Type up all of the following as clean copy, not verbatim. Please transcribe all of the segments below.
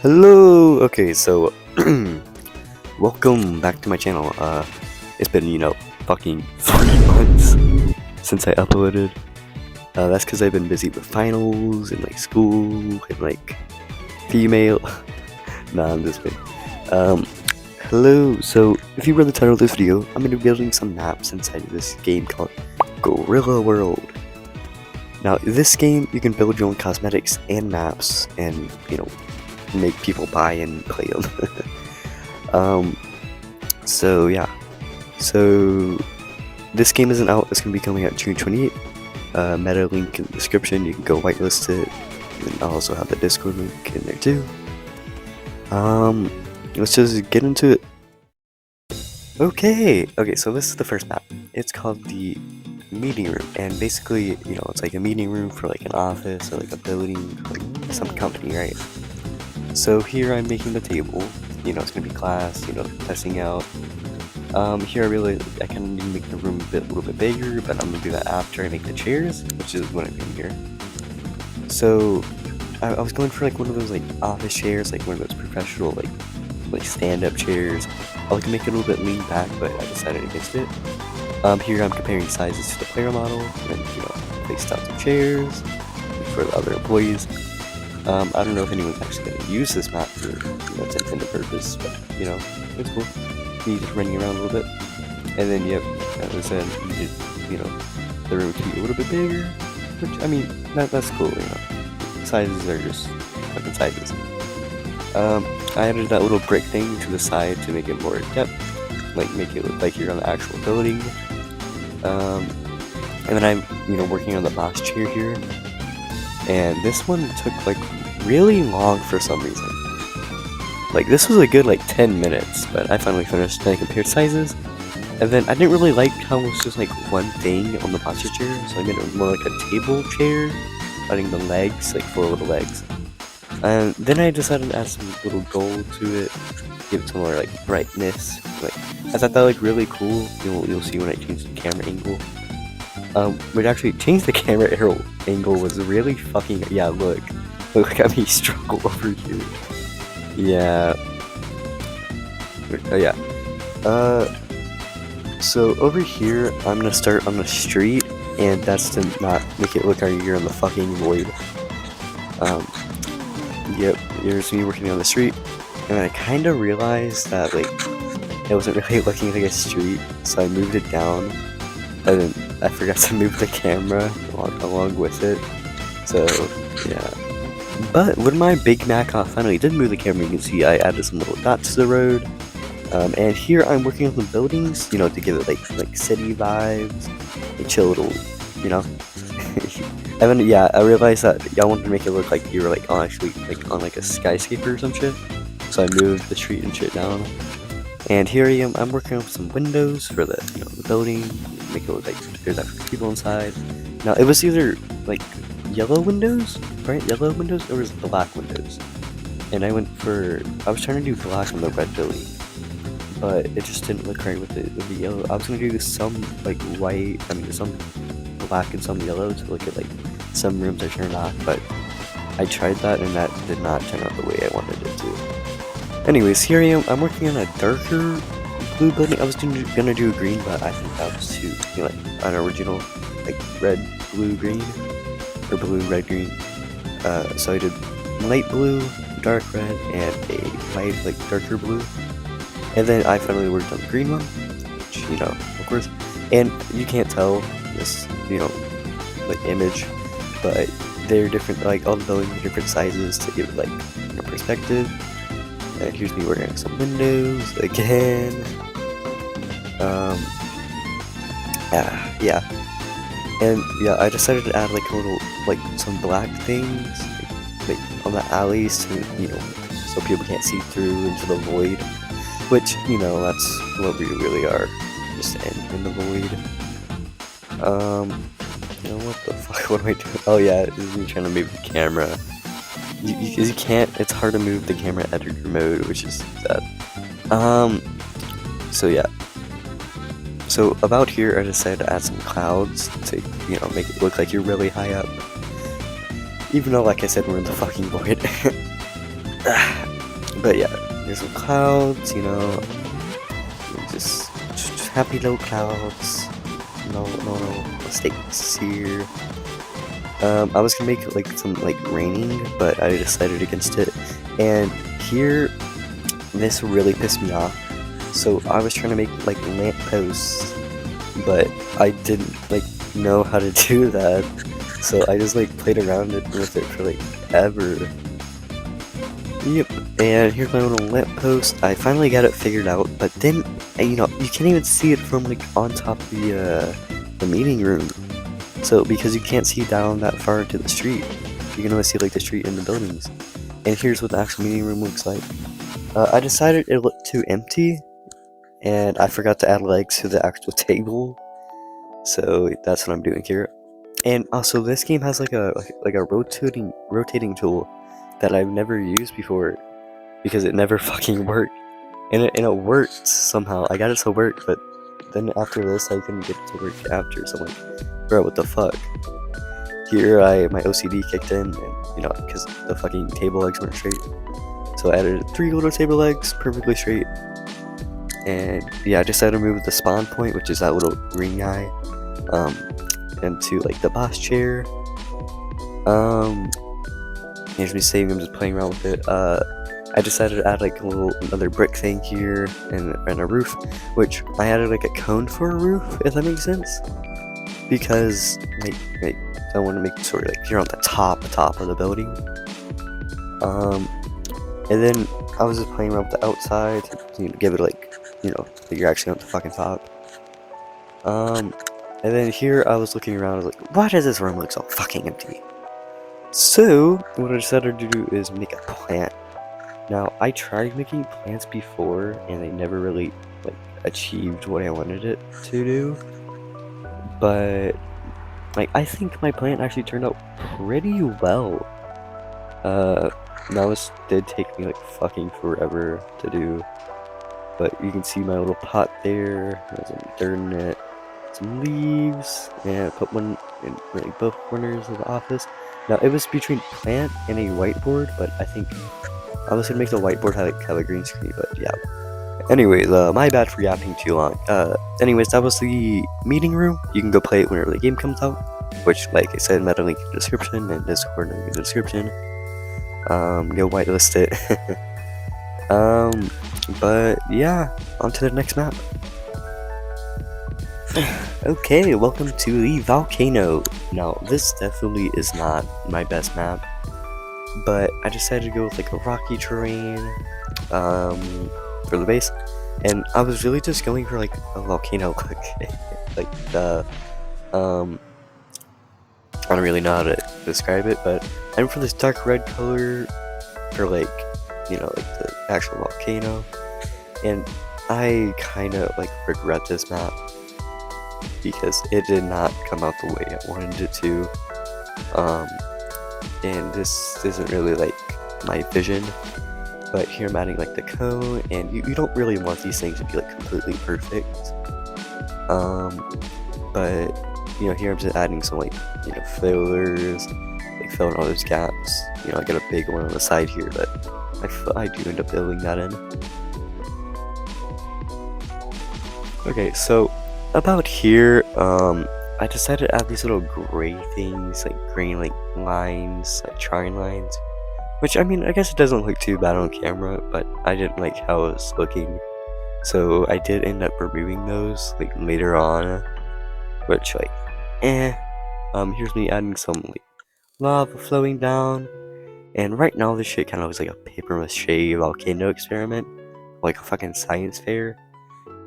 Hello! Okay, so welcome back to my channel. It's been, fucking 3 months since I uploaded. That's because I've been busy with finals and like school and like female. Nah, I'm just kidding. Hello. So if you read the title of this video, I'm gonna be building some maps inside of this game called Gorilla World. Now, in this game, you can build your own cosmetics and maps, and make people buy and play them. So yeah, so this game isn't out. It's gonna be coming out June 28th. Meta link in the description. You can go whitelist it, and I'll also have the Discord link in there too. Let's just get into it. Okay, so this is the first map. It's called the meeting room, and basically, it's like a meeting room for like an office or like a building, like some company, right? So here I'm making the table. It's gonna be class. Testing out. Here I kind of need to make the room a little bit bigger, but I'm gonna do that after I make the chairs, which is what I'm doing here. So I was going for like one of those like office chairs, like one of those professional like stand-up chairs. I was gonna make it a little bit lean back, but I decided against it. Here I'm comparing sizes to the player model, and placed out some chairs for the other employees. I don't know if anyone's actually going to use this map for its intended purpose, but it's cool. You just running around a little bit, and then as I said, the room to be a little bit bigger, which I mean that's cool. Sizes are just fucking sizes. I added that little brick thing to the side to make it more depth, like make it look like you're on the actual building. And then I'm working on the boss chair here. And this one took like really long for some reason. Like this was a good like 10 minutes, but I finally finished. And I compared sizes, and then I didn't really like how it was just like one thing on the posture chair, so I made it more like a table chair, adding the legs, like 4 little legs. And then I decided to add some little gold to it, give it some more like brightness. Like I thought that looked really cool. You'll see when I change the camera angle. Which actually changed the camera angle was really fucking, look at me struggle over here. Yeah. Oh yeah. So over here, I'm gonna start on the street, and that's to not make it look like you're in the fucking void. Yep, here's me working on the street, and I kind of realized that like it wasn't really looking like a street, so I moved it down. And then I forgot to move the camera along with it, so yeah. But when my Big Mac finally did move the camera, you can see I added some little dots to the road. And here I'm working on the buildings, to give it like city vibes, like chill little, And then I realized that y'all wanted to make it look like you were like on a skyscraper or some shit. So I moved the street and shit down. And here I am. I'm working on some windows for the the building. Make it look like there's actually people inside. Now it was either like yellow windows, bright yellow windows, or was it black windows? And I was trying to do black on the red building, but it just didn't look right with the yellow. I was gonna do some like white, some black and some yellow to look at like some rooms I turned off, but I tried that and that did not turn out the way I wanted it to. Anyways, here I am. I'm working on a darker blue building. I was gonna do a green, but I think that was too like unoriginal, like red, blue, green, or blue, red, green. So I did light blue, dark red, and a light, like darker blue. And then I finally worked on the green one, which of course. And you can't tell this, like image, but they're different. Like all the buildings are different sizes to give it like perspective. And here's me working on some windows again. Yeah. And I decided to add like a little, like some black things, like on the alleys to, so people can't see through into the void. Which, that's what we really are, just in the void. What the fuck, what am I doing? Oh yeah, this is me trying to move the camera. You can't, it's hard to move the camera editor mode, which is sad. So yeah. So about here, I decided to add some clouds to, make it look like you're really high up. Even though, like I said, we're in the fucking void. But yeah, there's some clouds, you know, just happy little clouds. No mistakes here. I was gonna make like some like raining, but I decided against it. And here, this really pissed me off. So I was trying to make like lamp posts, but I didn't like know how to do that. So I just like played around with it for like ever. Yep. And here's my little lamp post. I finally got it figured out, but then you know you can't even see it from like on top of the meeting room. So because you can't see down that far into the street, you can only see like the street and the buildings. And here's what the actual meeting room looks like. I decided it looked too empty, and I forgot to add legs to the actual table. So that's what I'm doing here. And also, this game has like a rotating tool that I've never used before because it never fucking worked. And it worked somehow. I got it to work, but then after this, I couldn't get it to work after. So I'm like, bro, what the fuck? Here, my OCD kicked in, and you know, because the fucking table legs weren't straight. So I added 3 little table legs, perfectly straight. And yeah, I decided to move the spawn point, which is that little green guy, into like the boss chair. Here's me saving, I'm just playing around with it. I decided to add like another brick thing here and a roof, which I added like a cone for a roof, if that makes sense. Because like I want to make it sort of like you're on the top of the building. And then I was just playing around with the outside to give it like, you know, that you're actually on the fucking top. And then here I was looking around, I was like, why does this room look so fucking empty? So what I decided to do is make a plant. Now I tried making plants before and they never really like achieved what I wanted it to do. But like I think my plant actually turned out pretty well. Now this did take me like fucking forever to do, but you can see my little pot there. There's some dirt in it, some leaves, and I put one in like both corners of the office. Now it was between plant and a whiteboard, but I think I was gonna make the whiteboard have a green screen, but yeah. Anyways, my bad for yapping too long. Anyways, that was the meeting room. You can go play it whenever the game comes out, which, like I said, met a link in the description and Discord link in the description. Go whitelist it. But yeah, on to the next map. Okay, welcome to the volcano. Now, this definitely is not my best map, but I decided to go with like a rocky terrain, for the base, and I was really just going for like a volcano look, like the, I don't really know how to describe it, but I'm for this dark red color for like, you know, like the actual volcano, and I kind of like regret this map because it did not come out the way I wanted it to, and this isn't really like my vision. But here I'm adding like the cone, and you don't really want these things to be like completely perfect. But you know, here I'm just adding some like, you know, fillers, like filling all those gaps. You know, I got a big one on the side here, but I do end up filling that in. Okay, so about here, I decided to add these little gray things, like green like lines, like trying lines. Which, I mean, I guess it doesn't look too bad on camera, but I didn't like how it was looking. So I did end up removing those, like, later on. Which, like, here's me adding some, like, lava flowing down. And right now, this shit kind of looks like a paper mache volcano experiment. Like a fucking science fair.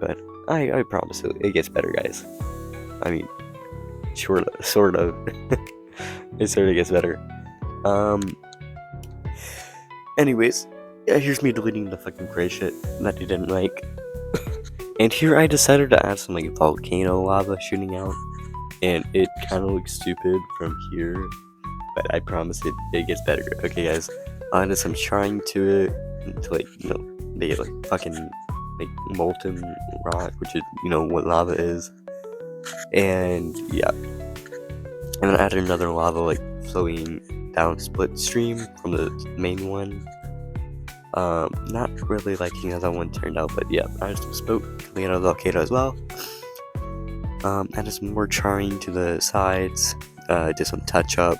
But I promise it gets better, guys. I mean, sort of. It sort of gets better. Anyways, yeah, here's me deleting the fucking gray shit that I didn't like. And here I decided to add some like volcano lava shooting out. And it kind of looks stupid from here, but I promise it gets better. Okay guys, I added some shine to it to like, you know, make it like fucking like molten rock, which is, you know, what lava is. And yeah. And then I added another lava like flowing down split stream from the main one. Not really liking how that one turned out, but yeah, I just spoke coming out of the volcano as well. Added some more charring to the sides, did some touch up,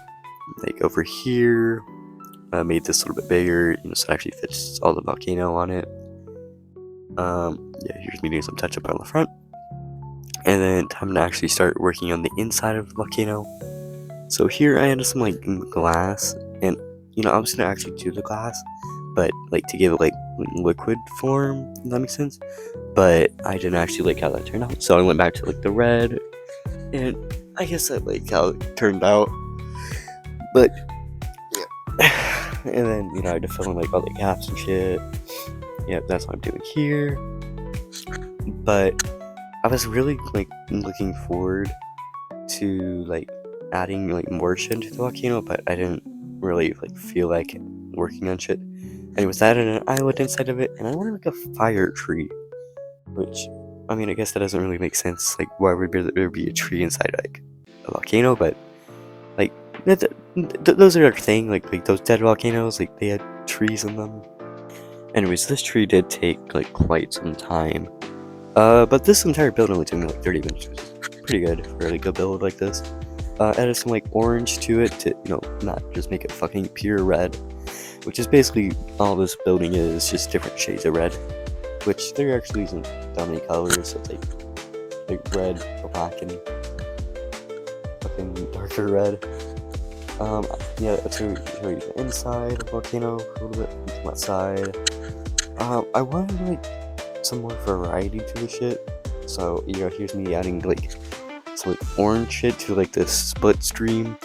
like over here, made this a little bit bigger, so it actually fits all the volcano on it. Yeah, here's me doing some touch up on the front. And then time to actually start working on the inside of the volcano. So here I added some like glass, and I was gonna actually do the glass, but like to give it like liquid form, if that makes sense. But I didn't actually like how that turned out, so I went back to like the red, and I guess I like how it turned out. But yeah, and then I had to fill in like all the gaps and shit. Yeah, that's what I'm doing here. But I was really like looking forward to like adding like more shit into the volcano, but I didn't really like feel like working on shit. Anyways, I added an island inside of it, and I wanted like a fire tree, which I mean, I guess that doesn't really make sense. Like, why would there be a tree inside like a volcano? But like those are a thing. Like those dead volcanoes, like they had trees in them. Anyways, this tree did take like quite some time. But this entire build only took me like 30 minutes, which is pretty good for like a build like this. Added some like orange to it to, not just make it fucking pure red, which is basically all this building is, just different shades of red, which there actually isn't that many colors, so it's like red, black, and fucking darker red. Yeah, to show you the inside of the volcano a little bit from outside. I wanted like some more variety to the shit, so here's me adding like some like orange shit to like this split stream,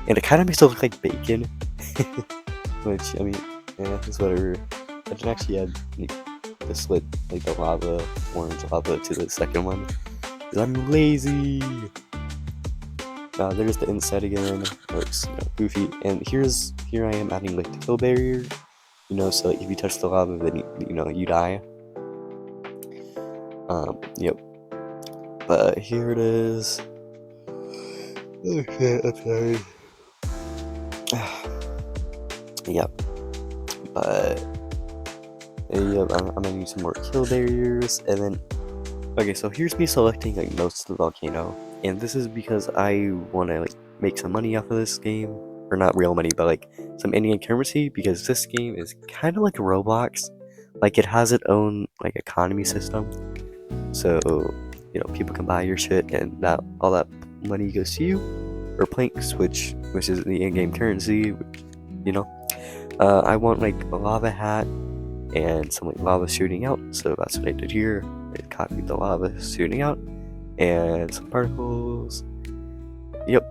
and it kind of makes it look like bacon. Which I mean, yeah, it's whatever. I didn't actually add like the split, like the orange lava to the second one, because I'm lazy. There's the inside again. Looks goofy, and here I am adding like the kill barrier, so like if you touch the lava, then you die. Yep. But here it is. Oh shit, I'm sorry. Yep. But yep, I'm gonna use some more kill barriers, and then okay, so here's me selecting like most of the volcano, and this is because I want to like make some money off of this game, or not real money, but like some in-game currency, because this game is kind of like Roblox. Like it has its own like economy system, so people can buy your shit, and that all that money goes to you, or planks, which is the in-game currency. Which, I want like a lava hat and some like lava shooting out, so that's what I did here. I copied the lava shooting out and some particles. Yep.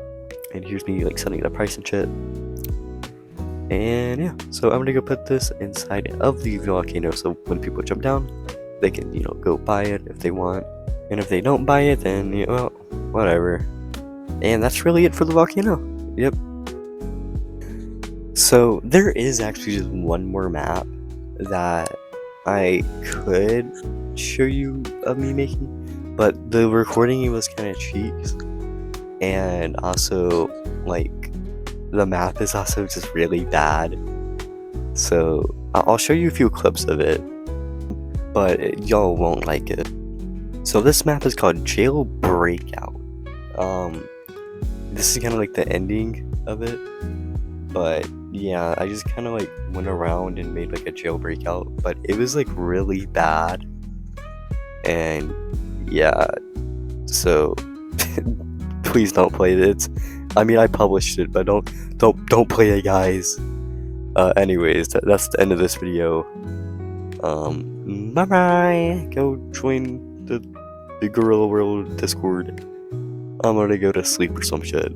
And here's me like setting the price and shit. And yeah, so I'm gonna go put this inside of the volcano, so when people jump down, they can go buy it if they want, and if they don't buy it, then well, whatever. And that's really it for the volcano. Yep. So there is actually just one more map that I could show you of me making, but the recording was kind of cheap, and also like the map is also just really bad. So I'll show you a few clips of it, but y'all won't like it. So this map is called Jail Breakout. This is kind of like the ending of it, but yeah, I just kind of like went around and made like a jail breakout, but it was like really bad, and yeah, so please don't play it. I mean, I published it, but don't play it, guys. Anyways, that's the end of this video. Bye bye. Go join the Gorilla World Discord. I'm gonna go to sleep or some shit.